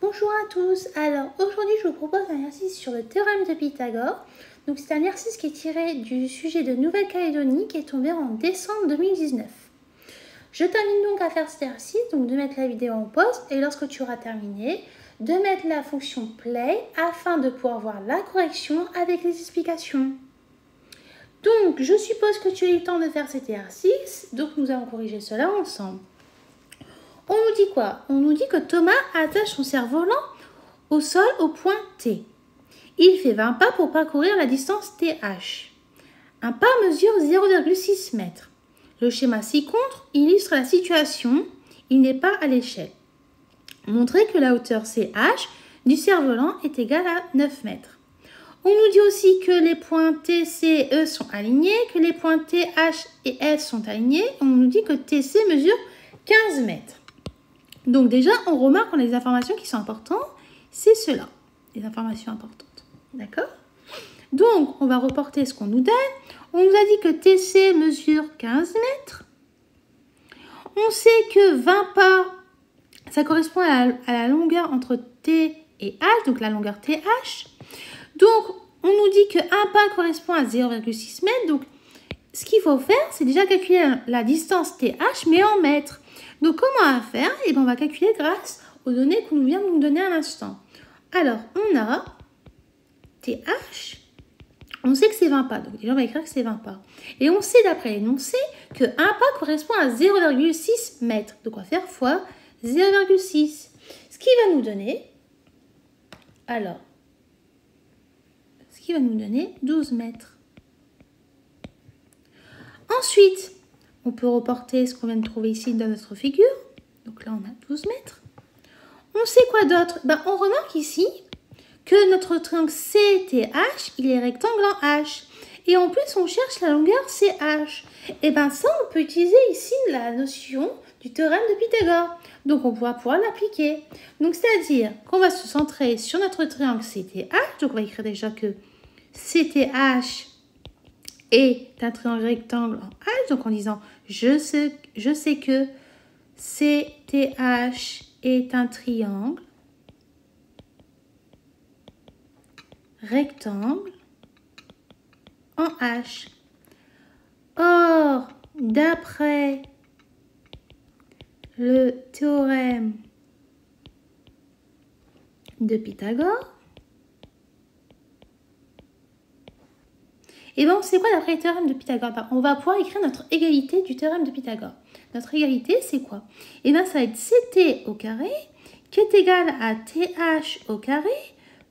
Bonjour à tous, alors aujourd'hui je vous propose un exercice sur le théorème de Pythagore. Donc c'est un exercice qui est tiré du sujet de Nouvelle-Calédonie qui est tombé en décembre 2019. Je t'invite donc à faire cet exercice, donc de mettre la vidéo en pause et lorsque tu auras terminé, de mettre la fonction play afin de pouvoir voir la correction avec les explications. Donc je suppose que tu as eu le temps de faire cet exercice, donc nous allons corriger cela ensemble. On nous dit quoi? On nous dit que Thomas attache son cerf-volant au sol au point T. Il fait 20 pas pour parcourir la distance TH. Un pas mesure 0,6 m. Le schéma ci-contre illustre la situation. Il n'est pas à l'échelle. Montrer que la hauteur CH du cerf-volant est égale à 9 m. On nous dit aussi que les points T, C et E sont alignés, que les points T, H et S sont alignés. On nous dit que TC mesure 15 mètres. Donc déjà, on remarque qu'on a des informations qui sont importantes. C'est cela, les informations importantes. D'accord? Donc, on va reporter ce qu'on nous donne. On nous a dit que TC mesure 15 mètres. On sait que 20 pas, ça correspond à la longueur entre T et H, donc la longueur TH. Donc, on nous dit qu'un pas correspond à 0,6 mètres. Donc, ce qu'il faut faire, c'est déjà calculer la distance TH, mais en mètres. Donc, comment on va faire? Eh bien, on va calculer grâce aux données qu'on vient de nous donner à l'instant. Alors, on a TH, on sait que c'est 20 pas. Donc, déjà, on va écrire que c'est 20 pas. Et on sait, d'après l'énoncé, qu'un pas correspond à 0,6 mètres. Donc, on va faire fois 0,6. Ce qui va nous donner, alors, 12 mètres. Ensuite, on peut reporter ce qu'on vient de trouver ici dans notre figure. Donc là, on a 12 mètres. On sait quoi d'autre? On remarque ici que notre triangle CTH, il est rectangle en H. Et en plus, on cherche la longueur CH. Et bien ça, on peut utiliser ici la notion du théorème de Pythagore. Donc, on va pouvoir l'appliquer. Donc, c'est-à-dire qu'on va se centrer sur notre triangle CTH. Donc, on va écrire déjà que CTH est un triangle rectangle en H. Donc, en disant, je sais que CTH est un triangle rectangle en H. Or, d'après le théorème de Pythagore, et bien, c'est quoi d'après le théorème de Pythagore? On va pouvoir écrire notre égalité du théorème de Pythagore. Notre égalité, c'est quoi? Et bien, ça va être CT au carré qui est égal à TH au carré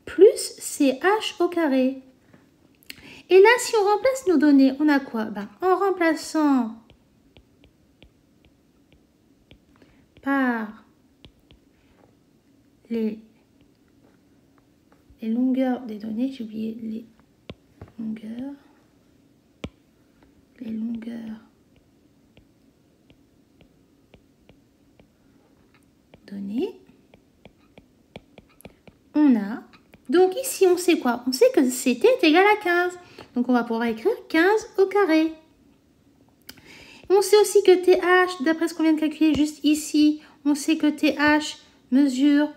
plus CH au carré. Et là, si on remplace nos données, on a quoi? En remplaçant par les longueurs des données, j'ai oublié les longueurs données, on a, donc ici on sait quoi? On sait que CT est égal à 15, donc on va pouvoir écrire 15 au carré. On sait aussi que TH, d'après ce qu'on vient de calculer juste ici, on sait que TH mesure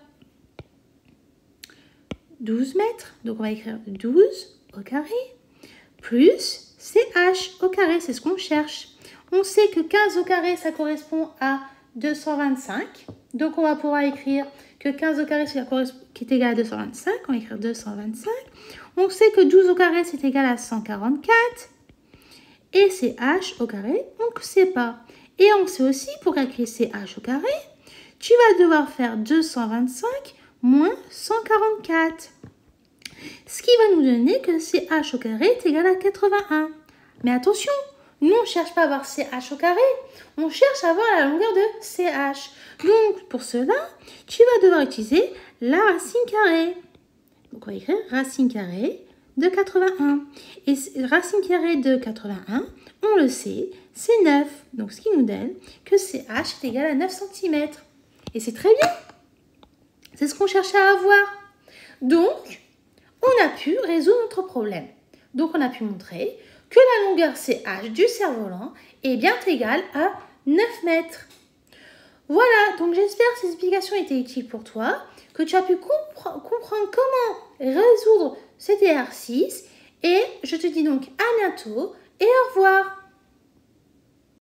12 mètres, donc on va écrire 12 au carré, plus CH au carré, c'est ce qu'on cherche. On sait que 15 au carré, ça correspond à 225, donc on va pouvoir écrire que 15 au carré, qui est égal à 225, on va écrire 225. On sait que 12 au carré, c'est égal à 144, et CH au carré, on ne sait pas. Et on sait aussi, pour calculer CH au carré, tu vas devoir faire 225 moins 144. Ce qui va nous donner que CH au carré est égal à 81. Mais attention, nous on ne cherche pas à avoir CH au carré, on cherche à avoir la longueur de CH. Donc pour cela, tu vas devoir utiliser la racine carrée. Donc on va écrire racine carrée de 81. Et racine carrée de 81, on le sait, c'est 9. Donc ce qui nous donne que CH est égal à 9 cm. Et c'est très bien. C'est ce qu'on cherchait à avoir. Donc, on a pu résoudre notre problème. Donc, on a pu montrer que la longueur CH du cerf-volant est bien égale à 9 mètres. Voilà, donc j'espère que ces explications étaient utiles pour toi, que tu as pu comprendre comment résoudre cet exercice. Et je te dis donc à bientôt et au revoir.